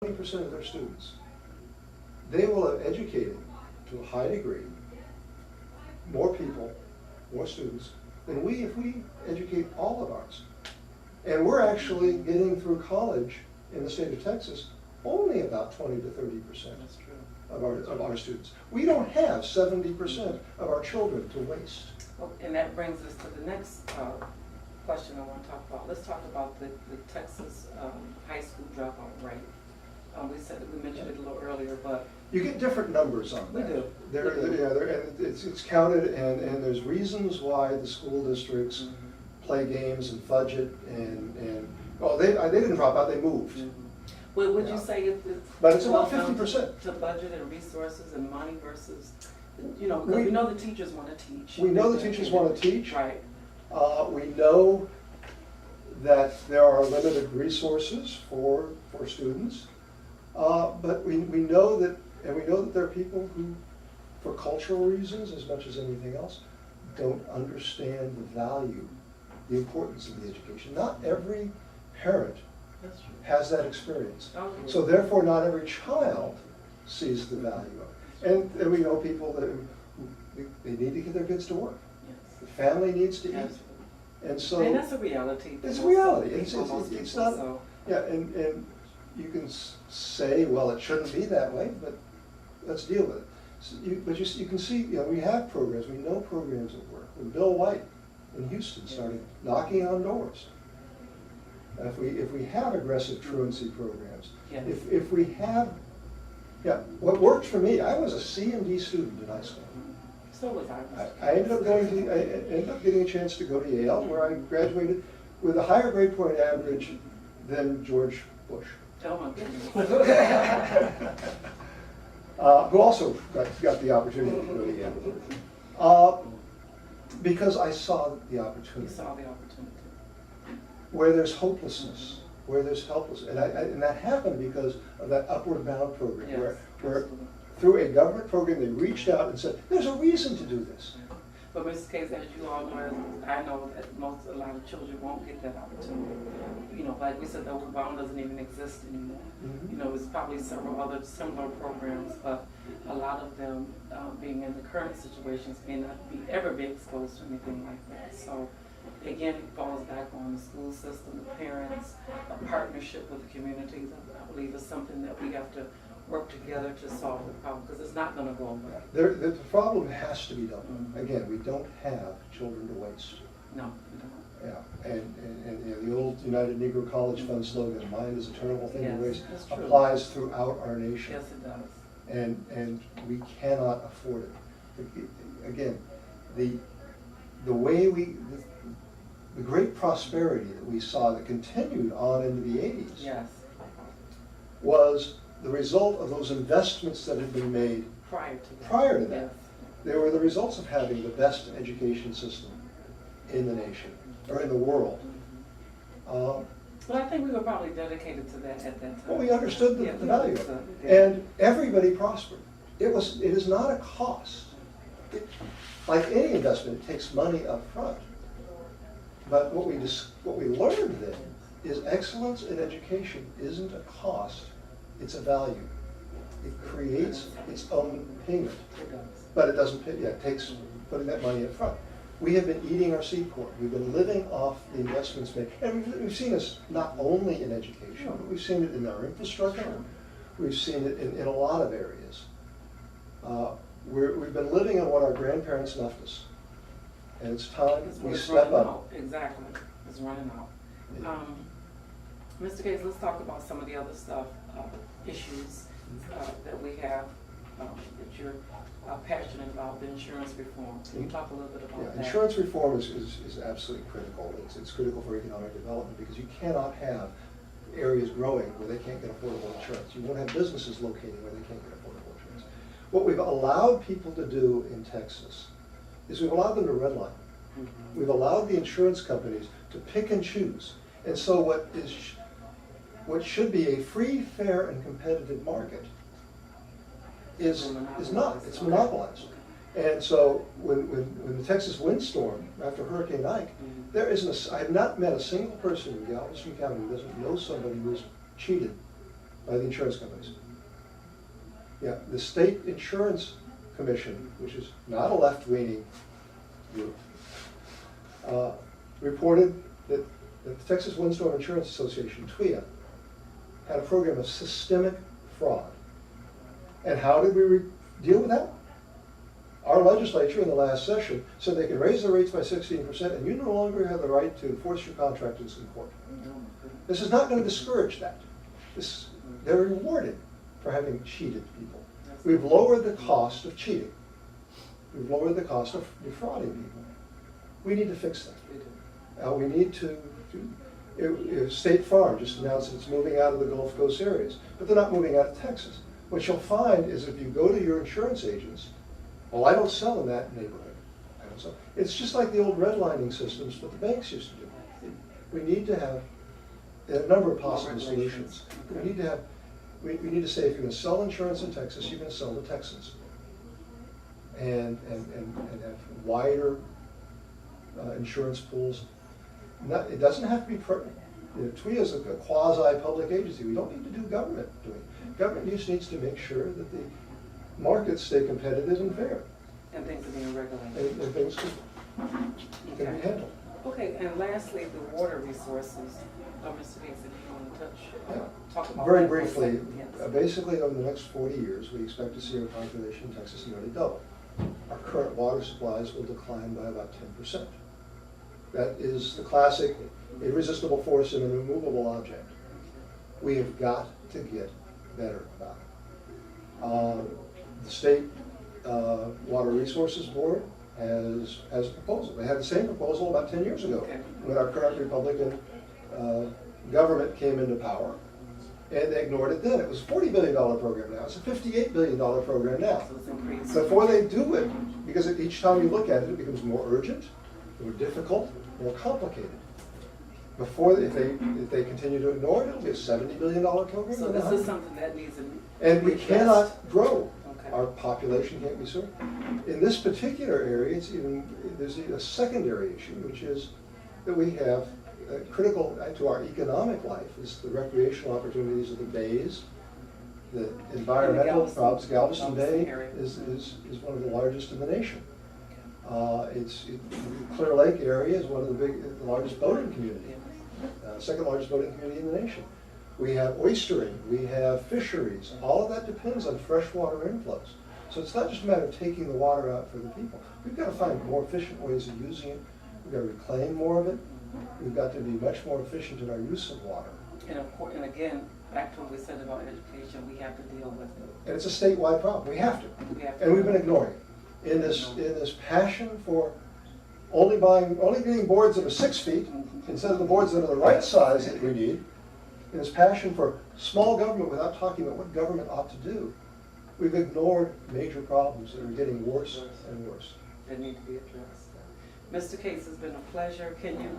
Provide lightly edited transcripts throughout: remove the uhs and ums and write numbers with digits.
20% of their students, they will have educated to a high degree more people, more students, than we if we educate all of ours. And we're actually getting through college in the state of Texas only about 20 to 30% That's true. of our students. We don't have 70% of our children to waste. Well, and that brings us to the next question I want to talk about. Let's talk about the Texas high school dropout rate. We mentioned it a little earlier, but You get different numbers on we that. do. And it's counted, and there's reasons why the school districts play games and budget well, they didn't drop out, they moved. Well, would you Yeah. say it's But it's about boils down 50%. to budget and resources and money versus, because we know the teachers want to teach. We know the teachers want to teach. Right. We know that there are limited resources for students. But we know that, and we know that there are people who, for cultural reasons as much as anything else, don't understand the value, the importance of the education. Not every parent That's true. has that experience. Okay. So therefore, not every child sees the value of it. And we know people that they need to get their kids to work. Yes. The family needs to eat. Absolutely. And so. And that's a reality. It's a for reality. most people, It's not, so. yeah, and you can say, well, it shouldn't be that way, but let's deal with it. So but you can see, we have programs, we know programs that work. When Bill White in Houston started knocking on doors, if we have aggressive truancy programs, Yes. if we have, what worked for me, I was a C and D student in high school. So was I. I ended up getting a chance to go to Yale, where I graduated with a higher grade point average than George Bush, Oh my goodness. who also got the opportunity to go to Yale. Because I saw the You opportunity. saw the opportunity. Where there's hopelessness, where there's helplessness. And that happened because of that Upward Bound program, Yes, where absolutely. through a government program, they reached out and said, there's a reason to do this. But Mrs. Case, as you all know, I know that a lot of children won't get that opportunity. Like we said, the Upward Bound doesn't even exist anymore. Mhm. There's probably several other similar programs, but a lot of them, being in the current situations, may not ever be exposed to anything like that. So again, it falls back on the school system, the parents, a partnership with the communities. I believe is something that we have to work together to solve the problem, because it's not going to go away. The problem has to be dealt with. Mhm. Again, we don't have children to waste. No, we don't. Yeah, and the old United Negro College Fund slogan, mind is a terrible thing to Yes, waste, that's true. applies throughout our nation. Yes, it does. And we cannot afford it. Again, the way the great prosperity that we saw that continued on into the 80s Yes, was the result of those investments that had been made prior to that. prior to that. Yes. They were the results of having the best education system in the nation, or in the world. But I think we were probably dedicated to that at that time. Well, we understood Yeah, the we value of understood, it. yeah. And everybody prospered. It is not a cost. Like any investment, it takes money up front. But what we learned then is excellence in education isn't a cost, it's a value. It creates its own payment, It does. but it doesn't pay, it takes putting that money up front. We have been eating our seed corn. We've been living off the investments made. And we've seen this not only in education, but we've seen it in our infrastructure. We've seen it in a lot of areas. We've been living on what our grandparents left us. And it's time we It's step running up. out. Exactly. It's running out. Mr. Gates, let's talk about some of the other stuff, issues that we have, that you're passionate about, the insurance reform. Can you talk a little bit about Yeah, that? insurance reform is absolutely critical. It's critical for economic development because you cannot have areas growing where they can't get affordable insurance. You won't have businesses locating where they can't get affordable insurance. What we've allowed people to do in Texas is we've allowed them to redline. Mhm. We've allowed the insurance companies to pick and choose. And so what should be a free, fair, and competitive market is not. It's monopolized. And so when the Texas windstorm after Hurricane Ike, there isn't I have not met a single person in Galveston County who doesn't know somebody who's cheated by the insurance companies. Yeah, the State Insurance Commission, which is not a left-leaning group, reported that the Texas Windstorm Insurance Association, TWIA, had a program of systemic fraud. And how did we deal with that? Our legislature in the last session said they can raise the rates by 16% and you no longer have the right to force your contractors in court. This is not going to discourage that. They're rewarded for having cheated people. We've lowered the cost of cheating. We've lowered the cost of defrauding people. We need to fix that. We need to State Farm just announced it's moving out of the Gulf Coast areas, but they're not moving out of Texas. What you'll find is if you go to your insurance agents, well, I don't sell in that neighborhood. I don't sell. It's just like the old redlining systems that the banks used to do. We need to have a number of possible solutions. We need to say if you're going to sell insurance in Texas, you're going to sell to Texans, and have wider insurance pools. It doesn't have to be TWIA is a quasi-public agency. We don't need to do government doing it. Government just needs to make sure that the markets stay competitive and fair. And things are being regulated. And things can be handled. Okay, and lastly, the water resources. Mr. Reeves, if you want to talk about very that briefly, yes. Basically over the next 40 years, we expect to see our population in Texas nearly double. Our current water supplies will decline by about 10%. That is the classic irresistible force in an immovable object. We have got to get better about it. The State Water Resources Board has a proposal. They had the same proposal about 10 years ago when our current Republican government came into power, and they ignored it then. It was a $40 billion program now. It's a $58 billion program now. So it's increased. Before they do it, because each time you look at it, it becomes more urgent, more difficult, more complicated. If they continue to ignore it, it'll be a $70 billion program. So this is something that needs to and we cannot grow. Okay. Our population can't be served. In this particular area, there's a secondary issue, which is that we have critical to our economic life is the recreational opportunities of the bays, the environmental problems. Galveston Bay is one of the largest in the nation. Clear Lake area is one of the largest boating communities, second largest boating community in the nation. We have oystering, we have fisheries. All of that depends on freshwater inflows. So it's not just a matter of taking the water out for the people. We've got to find more efficient ways of using it. We've got to reclaim more of it. We've got to be much more efficient in our use of water. And again, back to what we said about education, we have to deal with it. And it's a statewide problem. We have to. And we've been ignoring it. In this passion for only getting boards that are 6 feet instead of the boards that are the right size that we need, in this passion for small government without talking about what government ought to do, we've ignored major problems that are getting worse and worse. They need to be addressed. Mr. Cates, it's been a pleasure. Can you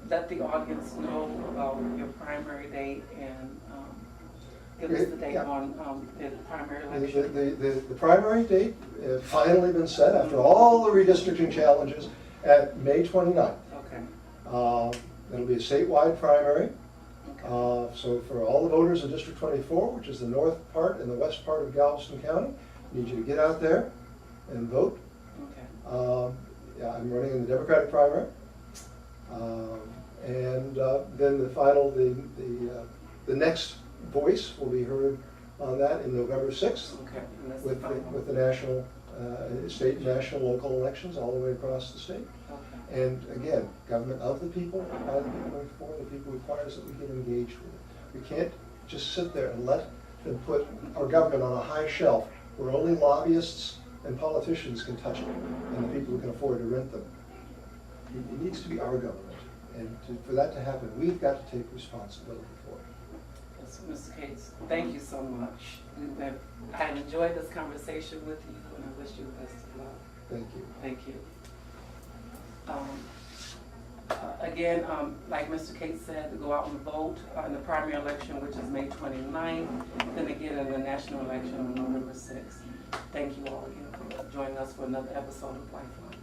let the audience know about your primary date and give us the date on the primary election? The primary date has finally been set after all the redistricting challenges at May 29th. Okay. It'll be a statewide primary. Okay. So for all the voters in District 24, which is the north part and the west part of Galveston County, I need you to get out there and vote. Okay. I'm running in the Democratic primary. And then the next voice will be heard on that in November 6th Okay. with the national, state, national, local elections all the way across the state. Okay. And again, government of the people, by the people, for the people requires that we get engaged with it. We can't just sit there and let them put our government on a high shelf where only lobbyists and politicians can touch it, and the people who can afford to rent them. It needs to be our government, and for that to happen, we've got to take responsibility for it. Yes, Mr. Cates, thank you so much. I enjoyed this conversation with you, and I wish you the best of luck. Thank you. Thank you. Again, like Mr. Cates said, to go out and vote in the primary election, which is May 29th, then again in the national election on November 6th. Thank you all again for joining us for another episode of Lifeline.